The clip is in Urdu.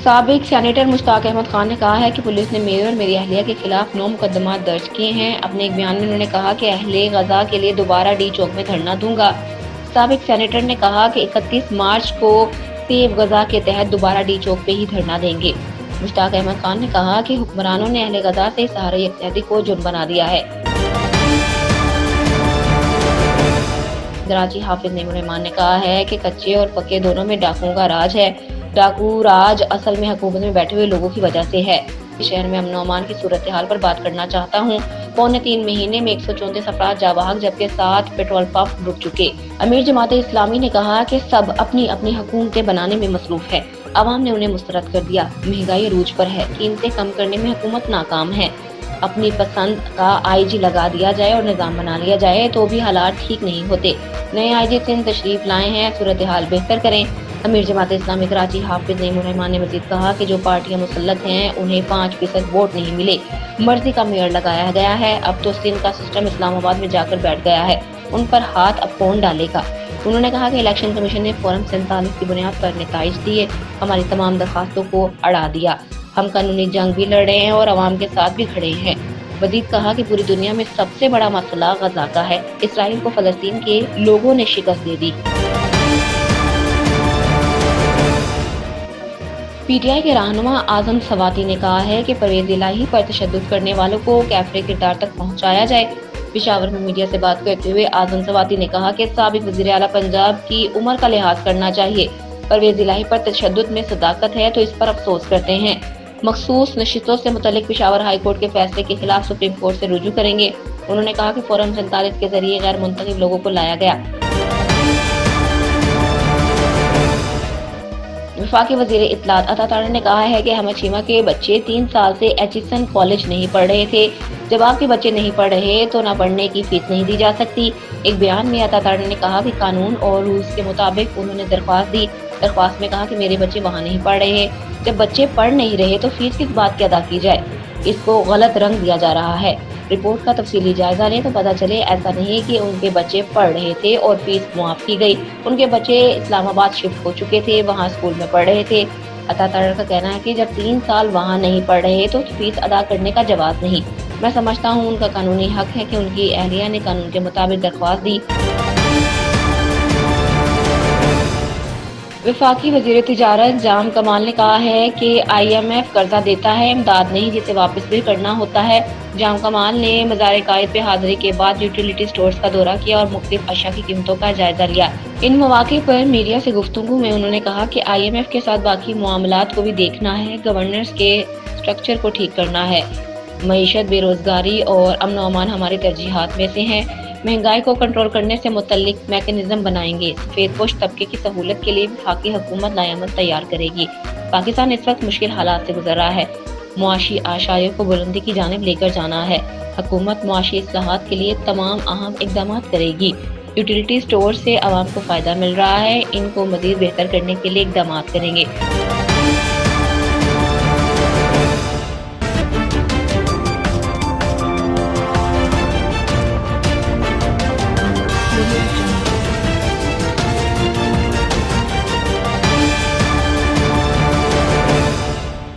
سابق سینیٹر مشتاق احمد خان نے کہا ہے کہ پولیس نے میرے اور میری اہلیہ کے خلاف 9 مقدمات درج کیے ہیں۔ اپنے ایک بیان میں انہوں نے کہا کہ اہل غزہ کے لیے دوبارہ ڈی چوک میں دھرنا دوں گا۔ سابق سینیٹر نے کہا کہ 31 مارچ کو سیو غزہ کے تحت دوبارہ ڈی چوک پہ ہی دھرنا دیں گے۔ مشتاق احمد خان نے کہا کہ حکمرانوں نے اہل غزہ سے سہارا یکجہتی کو جرم بنا دیا ہے۔ کراچی حافظ نعیم الرحمان نے کہا ہے کہ کچے اور پکے دونوں میں ڈاکوؤں کا راج ہے۔ ڈاکو راج اصل میں حکومت میں بیٹھے ہوئے لوگوں کی وجہ سے ہے۔ شہر میں امن و امان کی صورتحال پر بات کرنا چاہتا ہوں۔ پونے 3 مہینے میں 134 افراد جاں بحق جبکہ 7 پیٹرول پمپ ڈوب چکے۔ امیر جماعت اسلامی نے کہا کہ سب اپنی اپنی حکومتیں بنانے میں مصروف ہے۔ عوام نے انہیں مسترد کر دیا۔ مہنگائی عروج پر ہے، قیمتیں کم کرنے میں حکومت ناکام ہے۔ اپنی پسند کا آئی جی لگا دیا جائے اور نظام بنا لیا جائے تو بھی حالات ٹھیک نہیں ہوتے۔ نئے آئی جی سندھ تشریف لائے ہیں، صورتحال بہتر کریں۔ امیر جماعت اسلامی کراچی حافظ نعیم الرحمان نے مزید کہا کہ جو پارٹیاں مسلط ہیں انہیں 5% ووٹ نہیں ملے، مرضی کا میئر لگایا گیا ہے۔ اب تو سندھ کا سسٹم اسلام آباد میں جا کر بیٹھ گیا ہے، ان پر ہاتھ اب کون ڈالے گا؟ انہوں نے کہا کہ الیکشن کمیشن نے فارم 47 کی بنیاد پر نتائج دیے، ہماری تمام درخواستوں کو اڑا دیا۔ ہم قانونی جنگ بھی لڑ رہے ہیں اور عوام کے ساتھ بھی کھڑے ہیں۔ مزید کہا کہ پوری دنیا میں سب سے بڑا مسئلہ غزہ کا ہے، اسرائیل کو فلسطین کے لوگوں نے شکست دے دی۔ پی ٹی آئی کے رہنما اعظم سواتی نے کہا ہے کہ پرویز الہی پر تشدد کرنے والوں کو کیفر کردار تک پہنچایا جائے۔ پشاور میں میڈیا سے بات کرتے ہوئے اعظم سواتی نے کہا کہ سابق وزیر اعلیٰ پنجاب کی عمر کا لحاظ کرنا چاہیے۔ پرویز الہی پر تشدد میں صداقت ہے تو اس پر افسوس کرتے ہیں۔ مخصوص نشستوں سے متعلق پشاور ہائی کورٹ کے فیصلے کے خلاف سپریم کورٹ سے رجوع کریں گے۔ انہوں نے کہا کہ فورم 47 کے ذریعے غیر منتخب لوگوں کو لایا گیا۔ وفاقی وزیر اطلاعات عطا تارڑ نے کہا ہے کہ احمد شیمہ کے بچے 3 سال سے ایچسن کالج نہیں پڑھ رہے تھے۔ جب آپ کے بچے نہیں پڑھ رہے تو نہ پڑھنے کی فیس نہیں دی جا سکتی۔ ایک بیان میں عطا تارڑ نے کہا کہ قانون اور رولز کے مطابق انہوں نے درخواست دی۔ درخواست میں کہا کہ میرے بچے وہاں نہیں پڑھ رہے ہیں۔ جب بچے پڑھ نہیں رہے تو فیس کس بات کی ادا کی جائے؟ اس کو غلط رنگ دیا جا رہا ہے۔ رپورٹ کا تفصیلی جائزہ لیں تو پتہ چلے ایسا نہیں کہ ان کے بچے پڑھ رہے تھے اور فیس معاف کی گئی۔ ان کے بچے اسلام آباد شفٹ ہو چکے تھے، وہاں اسکول میں پڑھ رہے تھے۔ عطا تارڑ کا کہنا ہے کہ جب 3 سال وہاں نہیں پڑھ رہے تو فیس ادا کرنے کا جواز نہیں۔ میں سمجھتا ہوں ان کا قانونی حق ہے کہ ان کی اہلیہ نے قانون کے مطابق درخواست دی۔ وفاقی وزیر تجارت جام کمال نے کہا ہے کہ IMF قرضہ دیتا ہے، امداد نہیں جسے واپس بھی کرنا ہوتا ہے۔ جام کمال نے مزار قائد پہ حاضری کے بعد یوٹیلیٹی سٹورز کا دورہ کیا اور مختلف اشیاء کی قیمتوں کا جائزہ لیا۔ ان مواقع پر میڈیا سے گفتگو میں انہوں نے کہا کہ IMF کے ساتھ باقی معاملات کو بھی دیکھنا ہے، گورننس کے سٹرکچر کو ٹھیک کرنا ہے۔ معیشت، بے روزگاری اور امن و امان ہماری ترجیحات میں سے ہیں۔ مہنگائی کو کنٹرول کرنے سے متعلق میکانزم بنائیں گے۔ سفید پوش طبقے کی سہولت کے لیے وفاقی حکومت نئے عمل تیار کرے گی۔ پاکستان اس وقت مشکل حالات سے گزر رہا ہے، معاشی اعشاریوں کو بلندی کی جانب لے کر جانا ہے۔ حکومت معاشی اصلاحات کے لیے تمام اہم اقدامات کرے گی۔ یوٹیلیٹی سٹور سے عوام کو فائدہ مل رہا ہے، ان کو مزید بہتر کرنے کے لیے اقدامات کریں گے۔